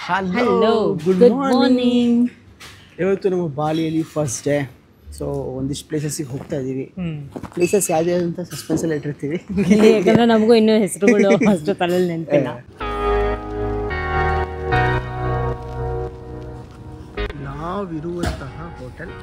Hello good morning. ಇವತ್ತು ನಮ್ಮ ಬಾಲಿಯಲ್ಲಿ first day. So ಒಂದಿಷ್ಟು ಪ್ಲೇಸಸ್ಸಿಗೆ ಹೋಗ್ತಾ ಇದ್ದೀವಿ. ಪ್ಲೇಸಸ್ ಯಾವ್ದು ಅಂತ ಸಸ್ಪೆನ್ಸಲ್ಲಿ ಇಟ್ಟಿರ್ತೀವಿ, ಯಾಕಂದ್ರೆ ನಮಗೂ ಇನ್ನೂ ಹೆಸರುಗಳು ಫಸ್ಟ್ ತಲೆಯಲ್ಲಿ ನೆನಪಿಲ್ಲ. ನಾವಿರುವಂತಹ ಹೋಟೆಲ್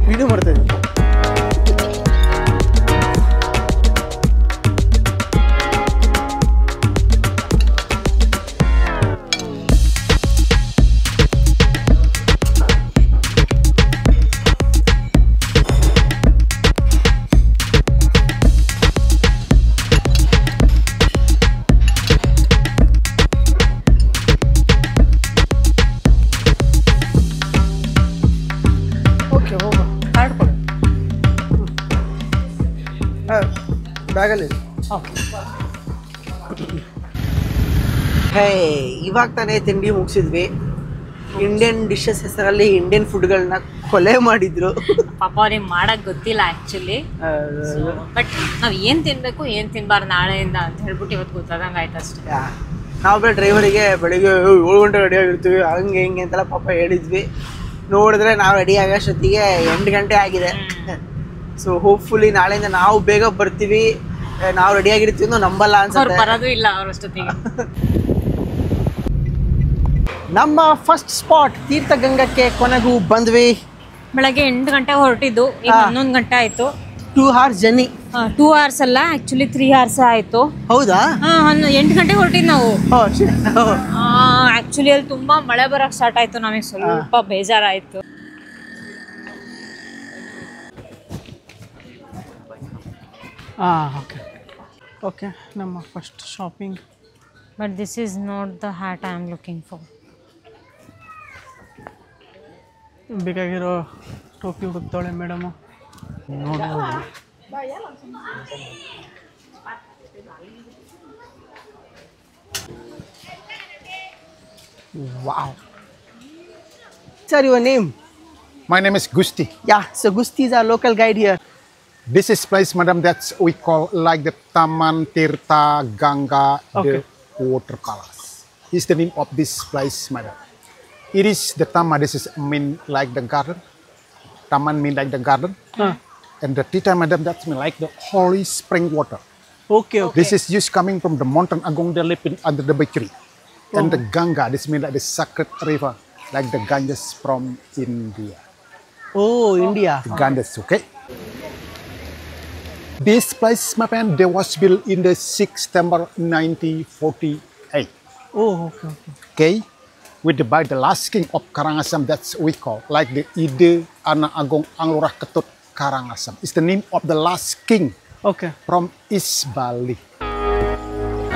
ವಿಡಿಯೋ ಮಾಡ್ತಾ ಇದ್ದೀವಿ. ಬ್ಯಾಗಲ್ಲಿ ಹೇ, ಇವಾಗ ತಾನೇ ತಿಂಡಿ ಮುಗಿಸಿದ್ವಿ. ಇಂಡಿಯನ್ ಡಿಶಸ್ ಹೆಸರಲ್ಲಿ ಇಂಡಿಯನ್ ಫುಡ್ಗಳನ್ನ ಕೊಲೆ ಮಾಡಿದ್ರು. ಪಾಪ ಅವ್ರಿಗೆ ಮಾಡಕ್ ಗೊತ್ತಿಲ್ಲ ಆಕ್ಚುಲಿ. ಬಟ್ ನಾವ್ ಏನ್ ತಿನ್ಬೇಕು ಏನ್ ತಿನ್ಬಾರ್ದು ನಾಳೆಯಿಂದ ಅಂತ ಹೇಳ್ಬಿಟ್ಟು ಇವತ್ತು ಗೊತ್ತಾದಂಗ ಆಯ್ತು ಅಷ್ಟೇ. ನಾವು ಡ್ರೈವರಿಗೆ ಬೆಳಿಗ್ಗೆ 7 ಗಂಟೆ ರೆಡಿ ಆಗಿರ್ತೀವಿ, ಹಂಗೆ ಹಿಂಗೆ ಅಂತೆಲ್ಲ ಪಾಪ ಹೇಳಿದ್ವಿ. ನೋಡಿದ್ರೆ ನಾವು ರೆಡಿ ಆಗೋಷ್ಟೊತ್ತಿಗೆ 8 ಗಂಟೆ ಆಗಿದೆ. ಸೊ ಹೋಪ್ಫುಲಿ ನಾಳೆಯಿಂದ ನಾವು ಬೇಗ ಬರ್ತೀವಿ, ನಾವು ರೆಡಿ ಆಗಿರ್ತೀವಿ ನಂಬಲ್ಲ ಅನ್ಸುತ್ತೆ. ಬರೋದು ಇಲ್ಲ ಅವ್ರಷ್ಟೊತ್ತಿಗೆ. ನಮ್ಮ ಫಸ್ಟ್ ಸ್ಪಾಟ್ ತೀರ್ಥಗಂಗಕ್ಕೆ ಕೊನೆಗೂ ಬಂದ್ವಿ. ಬೆಳಗ್ಗೆ 8 ಗಂಟೆ ಹೊರಟಿದ್ದು, ಈಗ 11 ಗಂಟೆ ಆಯ್ತು. 2 hours ಜರ್ನಿ. 2 hours ಅಲ್ಲ, ಆಕ್ಚುಲಿ 3 hours ಆಯ್ತು. ಹೌದಾ? 8 ಗಂಟೆ ಹೊರಟಿದ್ ನಾವು. ಆಕ್ಚುಲಿ ಅಲ್ಲಿ ತುಂಬಾ ಮಳೆ ಬರಕ್ ಸ್ಟಾರ್ಟ್ ಆಯ್ತು, ನಮಗೆ ಸ್ವಲ್ಪ ಬೇಜಾರಾಯ್ತು. ಓಕೆ ಓಕೆ, ನಮ್ಮ first shopping. But this is not the hat I am looking for. ಬೇಕಾಗಿರೋ ಟೋಪಿ ಹುಡುಕ್ತಾಳೆ madam. Wow. Sir, your name? My name is Gusti. Yeah, so Gusti is our local guide here. This is place, madam, that's we call like the Taman Tirta Ganga Okay. the Water Palace. Is the name of this place, madam. It is the Taman. This is mean like the garden. Taman mean like the garden. And the Tirta, madam, that's mean like the holy spring water. Okay, okay. This is used coming from the mountain Agong they live in under the bakery. And the Ganga, this mean like the sacred river, like the Ganges from India. Oh, India. The Ganges, okay? This place, my friend, they was built in the 6th September 1948. Oh, okay, okay. Okay, by the last king of Karangasem, that's we call like the Ide Ana Agong Anglurah Ketut Karangasem. It's the name of the last king Okay. from East Bali.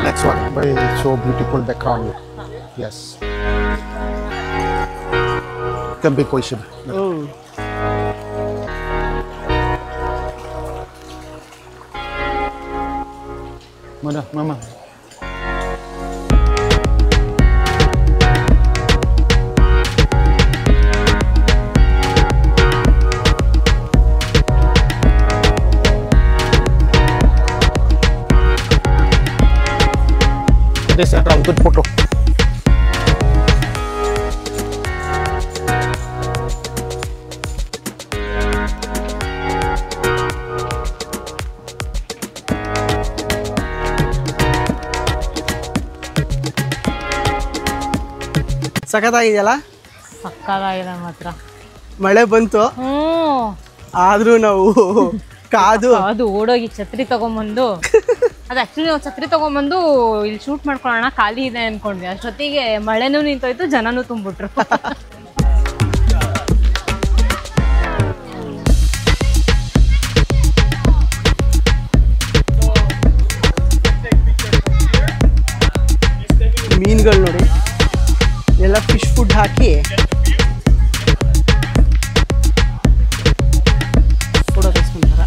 That's what very so beautiful background. Yes. Can be question. Oh. Mana, mama. This is a good photo. ಸಖತ್ತಾಗಿದೆಯಲ್ಲ, ಸಕ್ಕತ್ತಾಗಿದೆ ಮಾತ್ರ. ಮಳೆ ಬಂತು ಹ್ಞೂ ಆದ್ರೂ ನಾವು ಕಾದು ಅದು ಓಡೋಗಿ ಛತ್ರಿ ತಗೊಂಬಂದು ಅದು ಆಕ್ಚುಲಿ ನಾವು ಛತ್ರಿ ತಗೊಂಬಂದು ಇಲ್ಲಿ ಶೂಟ್ ಮಾಡ್ಕೊಳ್ಳೋಣ ಖಾಲಿ ಇದೆ ಅನ್ಕೊಂಡ್ವಿ. ಅಷ್ಟೊತ್ತಿಗೆ ಮಳೆನೂ ನಿಂತೋಯ್ತು, ಜನನೂ ತುಂಬಿಟ್ರು. ಮೀನುಗಳು ನೋಡಿ ಎಲ್ಲ ಫಿಶ್ ಫುಡ್ ಹಾಕಿ ಫೋಟೋ ತೆಗೆಸ್ಕೊಂತಾರ.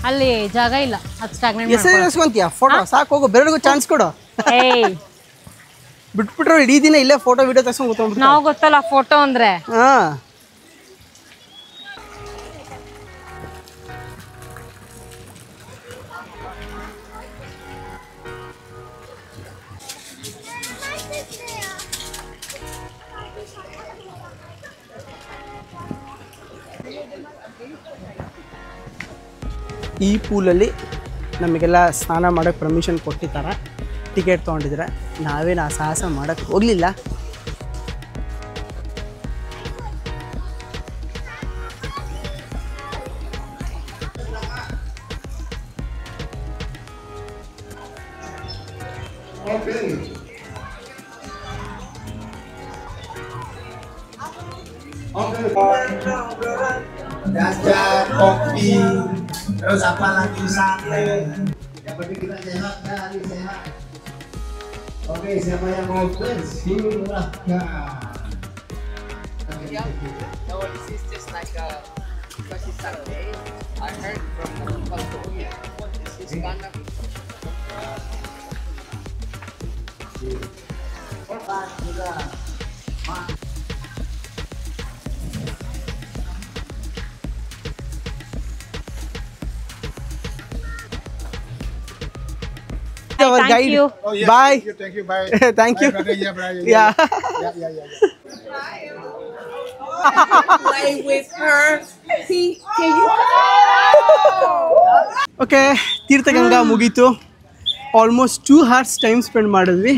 ಅಲ್ಲಿ ಜಾಗ ಇಲ್ಲ, ಅದು ಸ್ಟಾಗ್ನೆಂಟ್ ಹೆಸರು ತೆಗೆಸ್ಕೊಂತೀಯ ಫೋಟೋ ಸಾಕು, ಹೋಗು ಬೇರೆಗೂ ಚಾನ್ಸ್ ಕೊಡು. ಏಯ್ ಬಿಟ್ಬಿಟ್ರೆ ಇಡೀ ದಿನ ಇಲ್ಲೇ ಫೋಟೋ ವಿಡಿಯೋ ತೆಗೆಸ್ಕೊಂಡು ಕೂತ್ಕೊಂಡ್ಬಿಟ್ಟು. ನಾವು ಗೊತ್ತಲ್ಲ ಫೋಟೋ ಅಂದ್ರೆ. ಹಾ ಈ ಪೂಲಲ್ಲಿ ನಮಗೆಲ್ಲ ಸ್ನಾನ ಮಾಡೋಕ್ಕೆ ಪರ್ಮಿಷನ್ ಕೊಟ್ಟಿದ್ದಾರೆ. ಟಿಕೆಟ್ ತೊಗೊಂಡಿದ್ರೆ ನಾವೇನು ಆ ಸಾಹಸ ಮಾಡೋಕ್ಕೆ ಹೋಗಲಿಲ್ಲ. Kopi, terus apa lagi sate. Yang penting kita sehat, hari sehat. Oke, siapa yang mau silahkan. No, this is just like because it's Saturday. I heard from California. This is kind of our Thank guide. you. Oh, yeah. Bye. Thank you. Bye. Thank you. Bye, brother. Yeah, brother. Yeah. Yeah. Play with her. Can you? Okay, Theerthaganga ಮುಗೀತು. Almost 2 hours time spend ಮಾಡಿದ್ವಿ.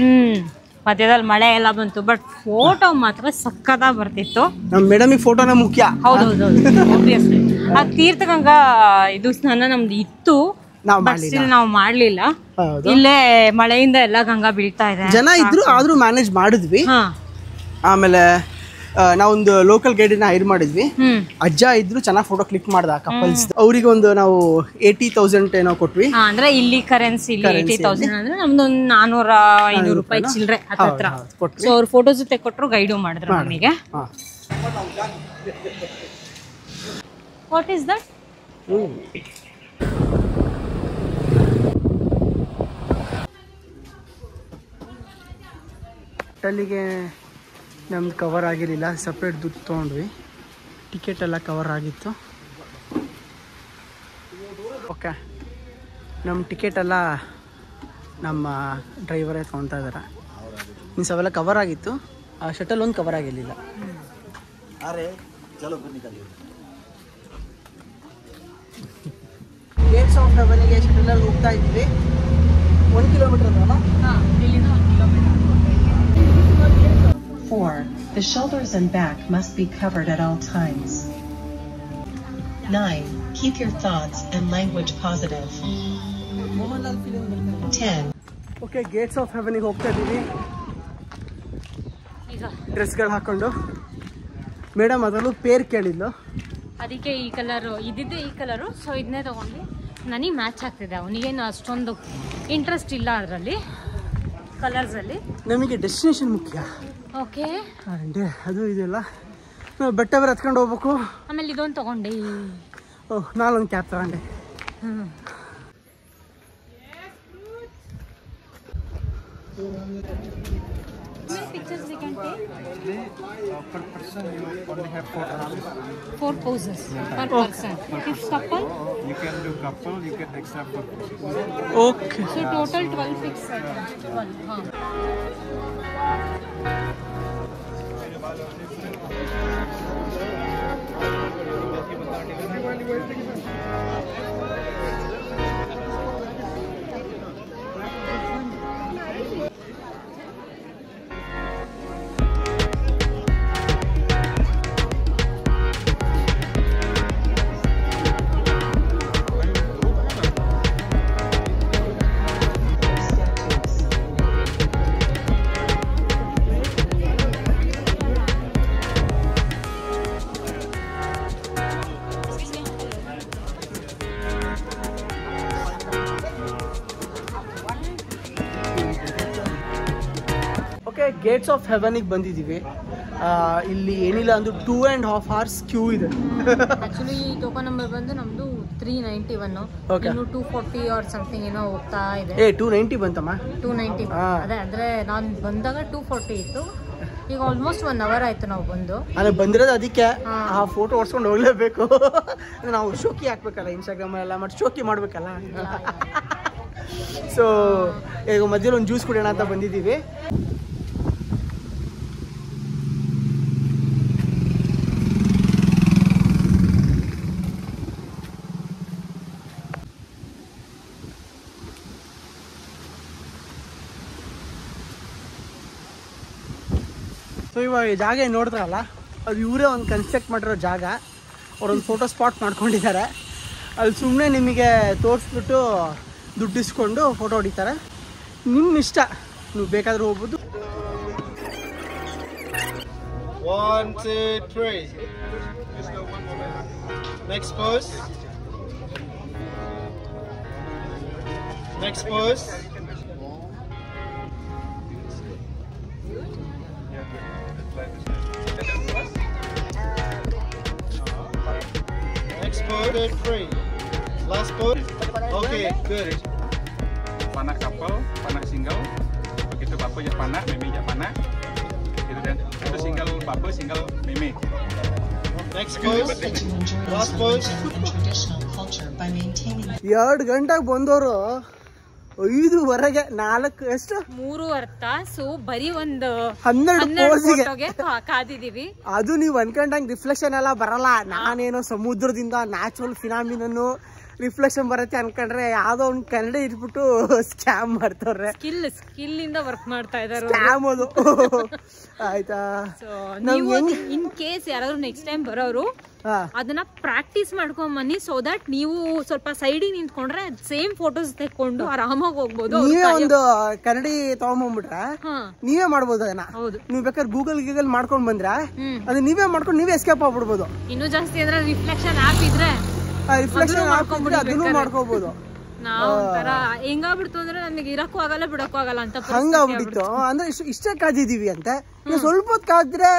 ಮಧ್ಯದಲ್ಲಿ ಮಳೆ ಎಲ್ಲ ಬಂತು, but photo ಮಾತ್ರ ಸಕ್ಕತ್ತಾಗಿ ಬರ್ತಿತ್ತು. ನಮ್ಮ ಮೇಡಮಿಗೆ ಫೋಟೋನ ಮುಖ್ಯ. ಹೌದೌದು, ಆಬ್ವಿಯಸ್ಲಿ. ಆ ತೀರ್ಥಗಂಗಾ ಇದು ಸ್ನಾನ ನಮ್ದು ಇತ್ತು, ನಾವು ಬಟ್ ಸ್ಟಿಲ್ ನಾವು ಮಾಡ್ಲಿಲ್ಲ. ಇಲ್ಲೇ ಮಳೆಯಿಂದ ಎಲ್ಲ ಗಂಗಾ ಬೀಳ್ತಾ ಇದೆ. ಜನ ಇದ್ರು ಆದ್ರೂ ಮ್ಯಾನೇಜ್ ಮಾಡಿದ್ವಿ. ಹಾ, ಆಮೇಲೆ ನಾವೊಂದು ಲೋಕಲ್ ಗೈಡನ್ನ ಹೈರ್ ಮಾಡಿದ್ವಿ. ಅಜ್ಜ ಇದ್ರು ಚೆನ್ನಾಗಿ ಫೋಟೋ ಕ್ಲಿಕ್ ಮಾಡ್ದ ಕಪಲ್ಸ್. ಅವ್ರಿಗೆ ಒಂದು ನಾವು 80,000 ಏನೋ ಕೊಟ್ವಿ. ಅಂದ್ರೆ ಇಲ್ಲಿ ಕರೆನ್ಸಿ 80,000 ಅಂದ್ರೆ ನಮ್ದೊಂದು 400-500 ರೂಪಾಯಿ ಚಿಲ್ಲರೆ ಹತ್ರ. ಸೊ ಅವ್ರ ಫೋಟೋ ಜೊತೆ ಕೊಟ್ಟರು, ಗೈಡು ಮಾಡಿದ್ರು ನಮಗೆ. What is that? ಹೋಟೆಲಿಗೆ ನಮ್ದು ಕವರ್ ಆಗಿರಲಿಲ್ಲ, ಸಪ್ರೇಟ್ ದುಡ್ಡು ತೊಗೊಂಡ್ವಿ. ಟಿಕೆಟ್ ಎಲ್ಲ ಕವರ್ ಆಗಿತ್ತು. ಓಕೆ, ನಮ್ಮ ಟಿಕೆಟ್ ಎಲ್ಲ ನಮ್ಮ ಡ್ರೈವರೇ ತೊಗೊತಾ ಇದ್ದಾರೆ. ಮೀನ್ಸ್ ಅವೆಲ್ಲ ಕವರ್ ಆಗಿತ್ತು, ಆ ಶಟಲ್ ಒಂದು ಕವರ್ ಆಗಿರಲಿಲ್ಲ. ಗೇಟ್ಸ್ ಆಫ್ ಹೆವನ್ಗೆ ಶಟಲಲ್ಲಿ ಹೋಗ್ತಾ ಇದ್ವಿ. 1 ಕಿಲೋಮೀಟರ್ ಅಲ್ಲ? 4. The shoulders and back must be covered at all times. 9. Keep your thoughts and language positive. 10. Okay, gates of ಹೆವನಿಗೆ ಹೋಗ್ತಾ ಇದ್ದೀವಿ ಈಗ. ಡ್ರೆಸ್ಗಳು ಹಾಕ್ಕೊಂಡು. ಮೇಡಮ್ ಅದರಲ್ಲೂ ಪೇರ್ ಕೇಳಿದ್ಲು, ಅದಕ್ಕೆ ಈ ಕಲರು ಇದ್ದಿದ್ದು ಈ ಕಲರು, ಸೊ ಇದನ್ನೇ ತೊಗೊಂಡು ನನಗೆ ಮ್ಯಾಚ್ ಆಗ್ತಿದೆ. ಅವನಿಗೇನು ಅಷ್ಟೊಂದು ಇಂಟ್ರೆಸ್ಟ್ ಇಲ್ಲ ಅದರಲ್ಲಿ ಕಲರ್ಸಲ್ಲಿ. ನಮಗೆ ಡೆಸ್ಟಿನೇಷನ್ ಮುಖ್ಯ. ಓಕೆ, ಅದು ಇದೆಲ್ಲ ನಾವು ಬೆಟ್ಟ ಬೇರೆ ಹತ್ಕೊಂಡು ಹೋಗ್ಬೇಕು. ಆಮೇಲೆ ಇದೊಂದು ತೊಗೊಂಡೆ. ಓಹ್, ನಾನೊಂದು ಕ್ಯಾಬ್ ತಗೊಂಡೆ. pictures we can take? Per person, you only have 4 poses. 4 poses per person. If couple? You can do couple, you get extra 4 poses. Okay, So total 12 fix. 12. हाँ. ನೋಡೋಕ್ಕೆ ಗೇಟ್ಸ್ ಆಫ್ ಹೆವನಿಗೆ ಬಂದಿದ್ದೀವಿ. ಇಲ್ಲಿ ಏನಿಲ್ಲ ಅಂದ್ರೂ 2.5 hours ಕ್ಯೂ ಇದೆ. Actually token number ಬಂದು ನಮ್ದು 391. ಇನ್ನು 240 ಆರ್ ಸಮಥಿಂಗ್ ಏನೋ ಹೋಗ್ತಾ ಇದೆ. 290 ಬಂತಮ್ಮ. 290 ಅದೇ ಅಂದ್ರೆ ನಾನು ಬಂದಾಗ 240 ಇತ್ತು. ಈಗ ಆಲ್ಮೋಸ್ಟ್ 1 hour ಆಯ್ತು ನಾವು ಬಂದು. ಅಲ್ಲ ಬಂದಿರೋದು ಅದಕ್ಕೆ ಆ ಫೋಟೋ ಹೊಡ್ಸ್ಕೊಂಡು ಹೋಗ್ಲೇಬೇಕು. ನಾವು ಶೋಕಿ ಹಾಕ್ಬೇಕಲ್ಲ ಇನ್ಸ್ಟಾಗ್ರಾಮ್ ಎಲ್ಲ ಮಾಡಿ ಶೋಕಿ ಮಾಡ್ಬೇಕಲ್ಲ. ಸೊ ಈಗ ಮಧ್ಯದಲ್ಲಿ ಒಂದು ಜ್ಯೂಸ್ ಕುಡಿಯೋಣ ಅಂತ ಬಂದಿದ್ದೀವಿ. ಸೊ ಇವಾಗ ಈ ಜಾಗ ಏನು ನೋಡಿದ್ರಲ್ಲ, ಅದು ಇವರೇ ಒಂದು ಕನ್ಸ್ಟ್ರಕ್ಟ್ ಮಾಡಿರೋ ಜಾಗ. ಅವರೊಂದು ಫೋಟೋ ಸ್ಪಾಟ್ ಮಾಡ್ಕೊಂಡಿದ್ದಾರೆ. ಅಲ್ಲಿ ಸುಮ್ಮನೆ ನಿಮಗೆ ತೋರಿಸ್ಬಿಟ್ಟು ದುಡ್ಡು ಇಸ್ಕೊಂಡು ಫೋಟೋ ಹೊಡಿತಾರೆ. ನಿಮ್ಮ ಇಷ್ಟ, ನೀವು ಬೇಕಾದರೂ ಹೋಗ್ಬೋದು. 1, 2, 3. Next pose. Next pose. Next pose. 2, 3. Last pose. Okay, good. Panah couple, panah single. Begitu bapak jak panah, meme jak panah. Gitu dan itu single bapak, single meme. Next pose. Last pose. 2 ಗಂಟೆಗೆ ಬಂದವರು 5:15 4 ಎಷ್ಟು 3 ತಾಸು ಬರೀ ಒಂದು 12 ಫೋಟೋಗೆ ಕಾದಿದೀವಿ. ಅದು ನೀವು ಅನ್ಕೊಂಡಂಗೆ reflection ಎಲ್ಲ ಬರಲ್ಲ. ನಾನೇನೋ ಸಮುದ್ರದಿಂದ ನ್ಯಾಚುರಲ್ ಫಿನಾಮಿನನ್ನು ರಿಫ್ಲೆಕ್ಷನ್ ಬರುತ್ತೆ ಅನ್ಕೊಂಡ್ರೆ ಯಾವ್ದೋ ಒಂದು ಕನ್ನಡ ಇಟ್ಬಿಟ್ಟು ಸ್ಕ್ಯಾಮ್ ಮಾಡ್ತವ್ರೆ. ಸ್ಕಿಲ್ ಇಂದ ವರ್ಕ್ ಮಾಡ್ತಾ ಇದಾರೆ. ಸ್ಕ್ಯಾಮ್ ಅದು. ಆಯ್ತಾ, ಇನ್ ಕೇಸ್ ಯಾರಾದ್ರೂ ನೆಕ್ಸ್ಟ್ ಟೈಮ್ ಬರೋರು ಅದನ್ನ ಪ್ರಾಕ್ಟೀಸ್ ಮಾಡ್ಕೊಂಡ್ ಬನ್ನಿ. ಸೊ ದಟ್ ನೀವು ಸ್ವಲ್ಪ ಸೈಡಿಗೆ ನಿಂತ್ಕೊಂಡ್ರೆ ಸೇಮ್ ಫೋಟೋಸ್ ತೆಕ್ಕೊಂಡು ಆರಾಮಾಗಿ ಹೋಗ್ಬೋದು. ನೀವೇ ಒಂದು ಕನ್ನಡಿ ತಗೊಂಡ್ಬಂದ್ಬಿಟ್ರೆ ನೀವೇ ಮಾಡ್ಬೋದು ಅದನ್ನ. ನೀವ್ ಬೇಕಾದ್ರೆ ಗೂಗಲ್ ಮಾಡ್ಕೊಂಡ್ ಬಂದ್ರೆ ಅದನ್ನ ನೀವೇ ಮಾಡ್ಕೊಂಡು ನೀವೇ ಎಸ್ಕೇಪ್ ಆಗ್ಬಿಡ್ಬೋದು. ಇನ್ನೂ ಜಾಸ್ತಿ ಅಂದ್ರೆ ರಿಫ್ಲೆಕ್ಷನ್ ಆಪ್ ಇದ್ರೆ ಅದನ್ನು ಮಾಡ್ಕೋಬಹುದು. ನಾವು ಒಂಥರ ಹೆಂಗಾಗ್ಬಿಡ್ತು ಅಂದ್ರೆ ನಮಗೆ ಇರಕ್ಕೂ ಆಗಲ್ಲ ಬಿಡಕ್ಕೂ ಆಗಲ್ಲ ಅಂತ ಹಂಗಾಗ್ಬಿಟ್ಟಿತ್ತು. ಅಂದ್ರೆ ಇಷ್ಟೇ ಕಾದಿದೀವಿ ಅಂತ ಸ್ವಲ್ಪ ಹೊತ್ತು ಕಾದ್ರೆ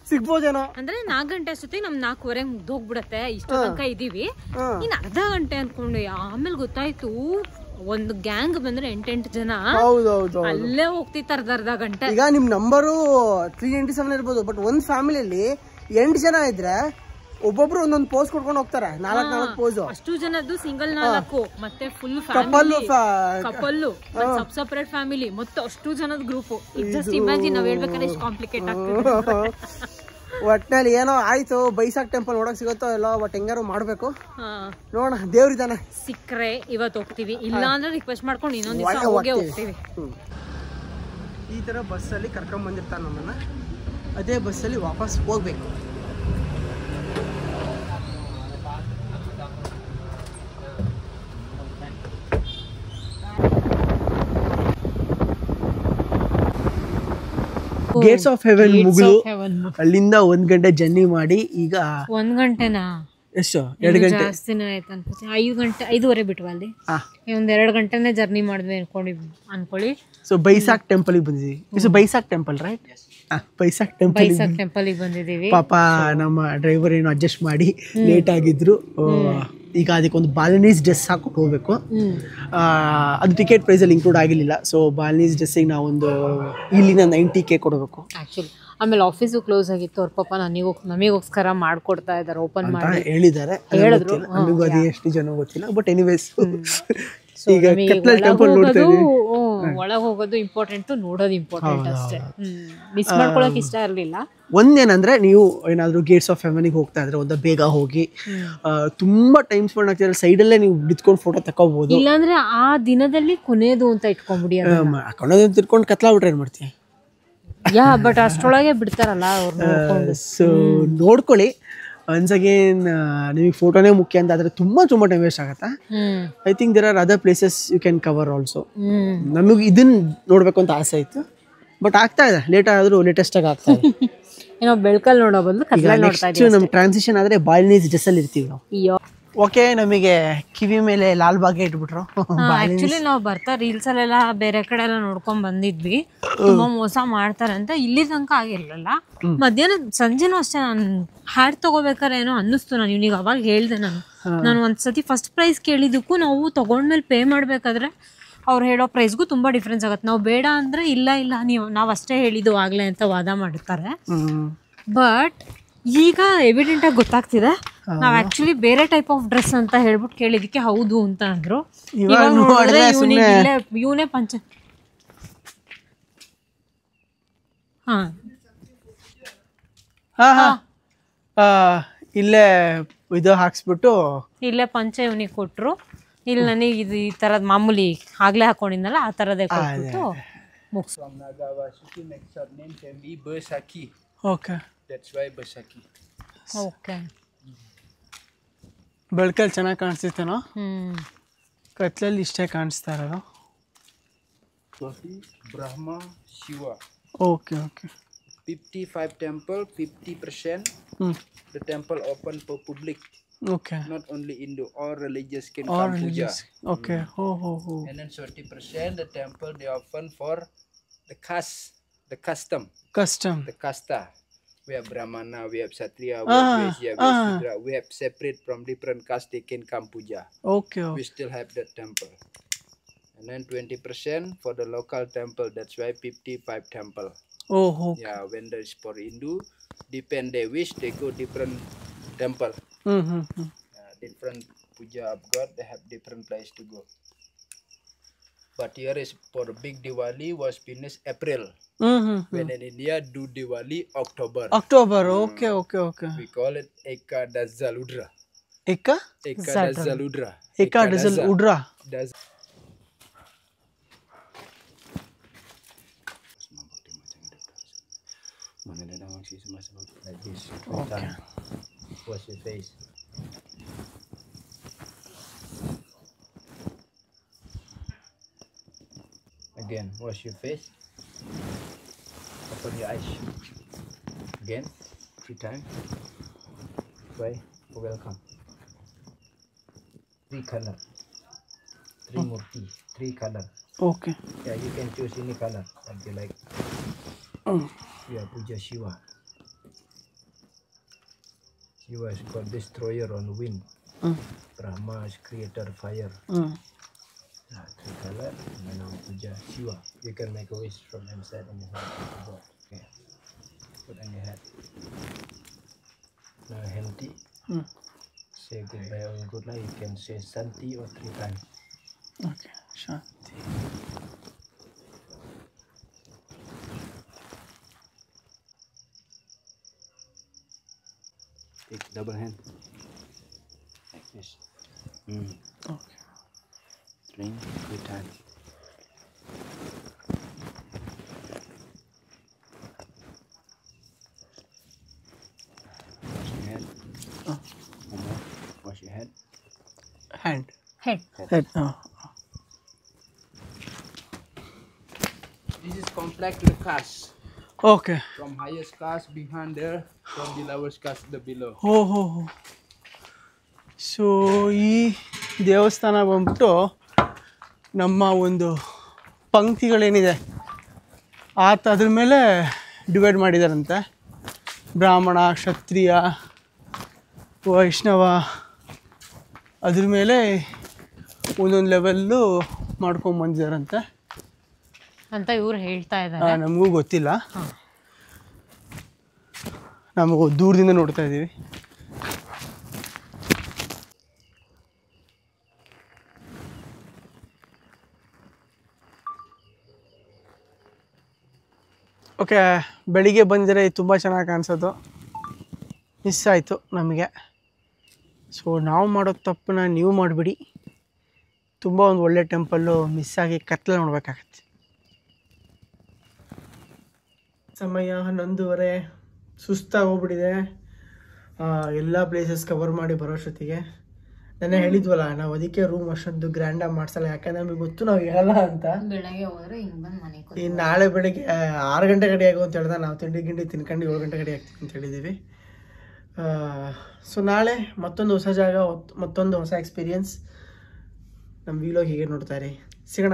ಸಿಗ್ಬೋದೇನೋ. ಅಂದ್ರೆ 4 ಗಂಟೆ ಅಷ್ಟೊತ್ತಿಗೆ ನಮ್ 4:15 ಮುಗ್ದೋಗ್ಬಿಡತ್ತೆ. ಇಷ್ಟು ತನಕ ಇದೀವಿ. ಇನ್ ಅರ್ಧ ಗಂಟೆ ಅನ್ಕೊಂಡು ಆಮೇಲೆ ಗೊತ್ತಾಯ್ತು ಒಂದು ಗ್ಯಾಂಗ್ ಬಂದ್ರೆ 8 ಜನ ಅಲ್ಲೇ ಹೋಗ್ತಿತ್ತು ಅರ್ಧ ಗಂಟೆ. ಈಗ ನಿಮ್ ನಂಬರು 397 ಇರ್ಬೋದು, ಬಟ್ ಒಂದ್ ಫ್ಯಾಮಿಲಿಯಲ್ಲಿ 8 ಜನ ಇದ್ರೆ ಒಬ್ಬೊಬ್ರು ಒಂದೊಂದು ಪೋಸ್ ಕೊಡ್ಕೊಂಡು ಹೋಗ್ತಾರೆ. 4 ಪೋಸ್. ಅಷ್ಟು ಜನದ್ದು ಸಿಂಗಲ್ 4 ಮತ್ತೆ ಫುಲ್ ಕಪಲ್ಲು ಸಪ್ರೇಟ್ ಫ್ಯಾಮಿಲಿ ಮತ್ತೆ ಅಷ್ಟು ಜನದ ಗ್ರೂಪ್. ಜಸ್ಟ್ ಇಮ್ಯಾಜಿನ್ ನಾವ್ ಹೇಳ್ಬೇಕಾದ್ರೆ ಎಷ್ಟು ಕಾಂಪ್ಲಿಕೇಟ್ ಆಗ್ತದೆ. ಒಟ್ನಲ್ಲಿ ಏನೋ ಆಯ್ತು. ಬೈಸಾಕ್ ಟೆಂಪಲ್ ನೋಡಕ್ ಸಿಗುತ್ತೋ ಎಲ್ಲೋ, ಬಟ್ ಹೆಂಗಾರು ಮಾಡ್ಬೇಕು. ನೋಡ ದೇವ್ರಿದಾನೆ. ಸಿಕ್ಕ್ರೆ ಇವತ್ತು ಹೋಗ್ತೀವಿ, ಇಲ್ಲ ಅಂದ್ರೆ ರಿಕ್ವೆಸ್ಟ್ ಮಾಡ್ಕೊಂಡು ಇನ್ನೊಂದ್ ದಿವಸ ಹೋಗ್ತೀವಿ. ಈ ತರ ಬಸ್ಸಲ್ಲಿ ಕರ್ಕೊಂಡ್ ಬಂದಿರ್ತಾರ ನಮ್ಮನ್ನ, ಅದೇ ಬಸ್ಸಲ್ಲಿ ವಾಪಸ್ ಹೋಗ್ಬೇಕು. ಗೇಟ್ಸ್ ಆಫ್ ಹೆವೆನ್ ಮುಗಿದು ಅಲ್ಲಿಂದ 1 ಗಂಟೆ ಜರ್ನಿ ಮಾಡಿ ಈಗ 1 ಗಂಟೆನಾ ಎಷ್ಟು 2 ಗಂಟೆ ಜಾಸ್ತಿನೇ ಆಯ್ತು ಅನ್ಕೋತೀನಿ. 5 ಗಂಟೆ 5:15 ಬಿಟ್ವಾ ಅಲ್ಲಿ. ಒಂದ್ 2 ಗಂಟೆನೇ ಜರ್ನಿ ಮಾಡಿದ್ವಿ ಅನ್ಕೊಳ್ಳಿ. ಸೊ ಬೈಸಾಕ್ ಟೆಂಪಲ್ ಬಂದಿದ್ದೀವಿ. It's Besakih temple right? Besakih temple ಬಂದಿದ್ದೀವಿ. ಪಾಪ ನಮ್ಮ ಡ್ರೈವರ್ ಏನು ಅಡ್ಜಸ್ಟ್ ಮಾಡಿ ಲೇಟ್ ಆಗಿದ್ರು. ಈಗ ಅದಕ್ಕೊಂದು ಬಾಲನೀಸ್ ಡ್ರೆಸ್ ಹಾಕೊಂಡು ಹೋಗ್ಬೇಕು. ಅದು ಟಿಕೆಟ್ ಪ್ರೈಸಲ್ಲಿ ಇನ್ಕ್ಲೂಡ್ ಆಗಿರಲಿಲ್ಲ. ಸೊ ಬಾಲನೀಸ್ ಡ್ರೆಸ್ಸಿಗೆ ನಾವೊಂದು ಇಲ್ಲಿನ 90K ಕೊಡಬೇಕು. ಆಕ್ಚುಲಿ ಆಮೇಲೆ ಆಫೀಸು ಕ್ಲೋಸ್ ಆಗಿತ್ತು. ಅವ್ರ ಪಾಪ ನಮಗೋಸ್ಕರ ಮಾಡ್ಕೊಡ್ತಾ ಇದ್ದಾರೆ, ಓಪನ್ ಮಾಡಿ ಹೇಳಿದ್ದಾರೆ. ನಮಗೂ ಅದು ಎಷ್ಟು ಜನ ಗೊತ್ತಿಲ್ಲ, ಬಟ್ ಎನಿವೇಸ್ ಈಗ ಒಳಗೆ ಹೋಗೋದು ಇಂಪಾರ್ಟೆಂಟ್, ನೋಡೋದು ಇಂಪಾರ್ಟೆಂಟ್ ಅಷ್ಟೇ. ಮಿಸ್ ಮಾಡ್ಕೊಳಕ್ ಇಷ್ಟ ಇರಲಿಲ್ಲ. ಒಂದೇನಂದ್ರೆ ನೀವು ಏನಾದ್ರು ಗೇಟ್ಸ್ ಆಫ್ ಹೆವೆನ್ಗೆ ಹೋಗ್ತಾ ಇದ್ರೆ ಒಂದು ಬೇಗ ಹೋಗಿ. ತುಂಬಾ ಟೈಮ್ ಸ್ಪೆಂಡ್ ಆಗ್ತಿದ್ರೆ ಸೈಡಲ್ಲೇ ನೀವು ನಿಂತ್ಕೊಂಡು ಫೋಟೋ ತಗೋಬಹುದು. ಇಲ್ಲಾಂದ್ರೆ ಆ ದಿನದಲ್ಲಿ ಕೊನೆಯದು ಅಂತ ಇಟ್ಕೊಂಡ್ಬಿಡಿ. ಕೊನೆದು ತಿರ್ಕೊಂಡು ಕತ್ಲಾಬಿಟ್ರೆ ಏನ್ ಮಾಡ್ತೀವಿ? ಬಟ್ ಅಷ್ಟೊಳಗೆ ಬಿಡ್ತಾರಲ್ಲ ಅವ್ರು. ಸೊ ನೋಡ್ಕೊಳ್ಳಿ. ಒನ್ಸ್ ಅಗೇನ್ ನಿಮಗೆ ಫೋಟೋನೇ ಮುಖ್ಯ ಅಂತ ಆದ್ರೆ ತುಂಬಾ ಟೈಮ್ ವೇಸ್ಟ್ ಆಗುತ್ತೆ. I think there are other places you can cover also. ನಮಗೆ ಇದನ್ನ ನೋಡ್ಬೇಕು ಅಂತ ಆಸೆ ಇತ್ತು, ಬಟ್ ಆಗ್ತಾ ಇದೆ. ಲೇಟ್ ಆದ್ರೂ ಲೇಟೆಸ್ಟ್ ಆಗಿ ಆಗ್ತಾ ಇದೆ. ಏನೋ ಬೆಳಕಲ್ಲಿ ನೋಡೋ ಬದಲು ಕತ್ಲಲ್ಲಿ ನೋಡ್ತಾ ಇದ್ದೀವಿ. ನಮ್ಮ ಟ್ರಾನ್ಸಿಷನ್ ಆದ್ರೆ ಬಾಲ್ನೀಸ್ ಡ್ರೆಸ್ ಅಲ್ಲಿ ಇರ್ತೀವಿ ನಾವು. ಓಕೆ ನಮಗೆ ಕಿವಿ ಮೇಲೆ ಲಾಲ್ ಬಾಗ್ ಇಟ್ಬಿಟ್ರು. ಆಕ್ಚುಲಿ ನಾವು ಬರ್ತಾ ರೀಲ್ಸ್ ಅಲ್ಲೆಲ್ಲ ಬೇರೆ ಕಡೆ ಎಲ್ಲ ನೋಡ್ಕೊಂಡ್ ಬಂದಿದ್ವಿ, ತುಂಬಾ ಮೋಸ ಮಾಡ್ತಾರೆ ಅಂತ. ಇಲ್ಲಿ ತನಕ ಆಗಿರ್ಲಿಲ್ಲ. ಮಧ್ಯಾಹ್ನ ಸಂಜೆನೂ ಅಷ್ಟೇ ನಾನು ಹ್ಯಾಟ್ ತಗೋಬೇಕಾರೆ ಏನೋ ಅನ್ನಿಸ್ತು. ನಾನು ಇವ್ನಿಗೆ ಅವಾಗ ಹೇಳ್ದೆ, ನಾನು ಒಂದ್ಸತಿ ಫಸ್ಟ್ ಪ್ರೈಸ್ ಕೇಳಿದಕ್ಕೂ ನಾವು ತಗೊಂಡ್ಮೇಲೆ ಪೇ ಮಾಡ್ಬೇಕಾದ್ರೆ ಅವ್ರು ಹೇಳೋ ಪ್ರೈಸ್ಗೂ ತುಂಬಾ ಡಿಫ್ರೆನ್ಸ್ ಆಗುತ್ತೆ. ನಾವು ಬೇಡ ಅಂದ್ರೆ ಇಲ್ಲ ನಾವು ಅಷ್ಟೇ ಹೇಳಿದ್ದು ಆಗ್ಲೇ ಅಂತ ವಾದ ಮಾಡ್ತಾರೆ. ಬಟ್ ಈಗ ಎವಿಡೆಂಟ್ ಆಗಿ ಗೊತ್ತಾಗ್ತಿದೆ, ನಾವ್ ಆಕ್ಚುಲಿ ಬೇರೆ ಟೈಪ್ ಆಫ್ ಡ್ರೆಸ್ ಅಂತ ಹೇಳ್ಬಿಟ್ಟು ಕೇಳಿದಕ್ಕೆ ಹೌದು ಅಂತ ಅಂದ್ರು. ಇವಾಗ ನೋಡಿದ್ರೆ ಇವನೇ ಪಂಚ ಇಲ್ಲೇ ಇದು ಹಾಕ್ಸ್ಬಿಟ್ಟು ಇಲ್ಲೇ ಪಂಚೆ ಇವನಿಗೆ ಕೊಟ್ರು. ಇಲ್ಲಿ ನನಗೆ ಇದು ಈ ತರದ್ ಮಾಮೂಲಿ ಆಗ್ಲೇ ಹಾಕೊಂಡಿದ್ನಲ್ಲ ಆ ತರದೇ ಕೊಟ್ಬಿಟ್ಟು ಮುಗಿಸ್. ಓಕೆ ಬೆಳಕಲ್ಲಿ ಚೆನ್ನಾಗಿ ಕಾಣಿಸ್ತೇನೋ, ಕತ್ಲಲ್ಲಿ ಇಷ್ಟೇ ಕಾಣಿಸ್ತಾ ಇರೋದು. Brahma Shiva. Okay okay. 55 temple, 50%. The temple open for public. Okay. Not only Hindu, all religious can All come religious. puja. Okay. And then 30% the temple they open for the caste, the custom, the kasta. We have Brahmana, we have Kshatriya, we have Vaishya, we have Shudra. We have separate from different castes they can come puja. Okay. We still have that temple. And then 20% for the local temple. That's why 55 temple. Oh, okay. Yeah, when there is for Hindu, depend they wish they go different temple. Different puja of God, they have different place to go. But here is for the big Diwali was finished April. When in India do Diwali October. October. Okay, okay, okay. We call it Ekadazaludra. Ekadazaludra. Ekadazaludra. Like this. Okay. Wash your face. Again, wash your face. Open your eyes. Again, 3 times. Why? Welcome. 3 color. 3 murti. 3 color. Okay. Yeah, you can choose any color that you like. Yeah, puja Shiva. Shiva is called destroyer on wind. Brahma is creator fire. 3 color. And now puja Shiva. You can make a wish from inside on your head. Okay. Put on your head. Now empty. Say goodbye or good night. You can say Santi or 3 times. Okay. Shanti. Take double hand. Like this. Okay. Drink 3 times. Wash your head. One more. Wash your head. Hand. Head. This is complex to the caste. Okay. From highest caste behind there, from the lowest caste the below. So ಈ ದೇವಸ್ಥಾನ ಬಂದ್ಬಿಟ್ಟು ನಮ್ಮ ಒಂದು ಪಂಕ್ತಿಗಳೇನಿದೆ ಅದ್ರ ಮೇಲೆ divide ಮಾಡಿದಾರಂತೆ. ಬ್ರಾಹ್ಮಣ, ಕ್ಷತ್ರಿಯ, ವೈಷ್ಣವ ಅದ್ರ ಮೇಲೆ ಒಂದೊಂದು ಲೆವೆಲ್ಲು ಮಾಡ್ಕೊಂಬಂದಿದಾರಂತೆ ಅಂತ ಇವ್ರು ಹೇಳ್ತಾ ಇದ್ದಾರೆ. ನಮಗೂ ಗೊತ್ತಿಲ್ಲ, ನಮಗೂ ದೂರದಿಂದ ನೋಡ್ತಾ ಇದ್ದೀವಿ. ಓಕೆ, ಬೆಳಿಗ್ಗೆ ಬಂದರೆ ತುಂಬ ಚೆನ್ನಾಗಿ ಕಾಣಿಸೋದು ಮಿಸ್ ಆಯಿತು ನಮಗೆ. ಸೊ ನಾವು ಮಾಡೋ ತಪ್ಪನ್ನ ನೀವು ಮಾಡಿಬಿಡಿ. ತುಂಬ ಒಂದು ಒಳ್ಳೆ ಟೆಂಪಲ್ಲು ಮಿಸ್ ಆಗಿ ಕತ್ಲೆ ನೋಡಬೇಕಾಗತ್ತೆ. ಸಮಯ 11:30, ಸುಸ್ತಾಗಿ ಹೋಗ್ಬಿಟ್ಟಿದೆ. ಎಲ್ಲ ಪ್ಲೇಸಸ್ ಕವರ್ ಮಾಡಿ ಬರೋಷ್ಟೊತ್ತಿಗೆ ನಾನೇ ಹೇಳಿದ್ವಲ್ಲ, ನಾವು ಅದಕ್ಕೆ ರೂಮ್ ಅಷ್ಟೊಂದು ಗ್ರ್ಯಾಂಡಾಗಿ ಮಾಡಿಸಲ್ಲ, ಯಾಕಂದರೆ ನಮಗೆ ಗೊತ್ತು ನಾವು ಹೇಳಲ್ಲ ಅಂತ. ಬೆಳಗ್ಗೆ ಹೋದ್ರೆ ಹಿಂಗೆ ಬಂದು ಮನೆಗೆ ಇನ್ನು ನಾಳೆ ಬೆಳಿಗ್ಗೆ 6 ಗಂಟೆ ಗಡಿ ಆಗೋ ಅಂತ ಹೇಳಿದ್ರೆ ನಾವು ತಿಂಡಿ ತಿನ್ಕೊಂಡು 7 ಗಂಟೆ ಗಡಿ ಆಗ್ತೀವಿ ಅಂತ ಹೇಳಿದ್ದೀವಿ. ಸೊ ನಾಳೆ ಮತ್ತೊಂದು ಹೊಸ ಜಾಗ, ಮತ್ತೊಂದು ಹೊಸ ಎಕ್ಸ್ಪೀರಿಯನ್ಸ್. ನಮ್ಮ ವಿಲಾಗ್ ಹೀಗೆ ನೋಡ್ತಾರೆ. ಸಿಗೋಣ.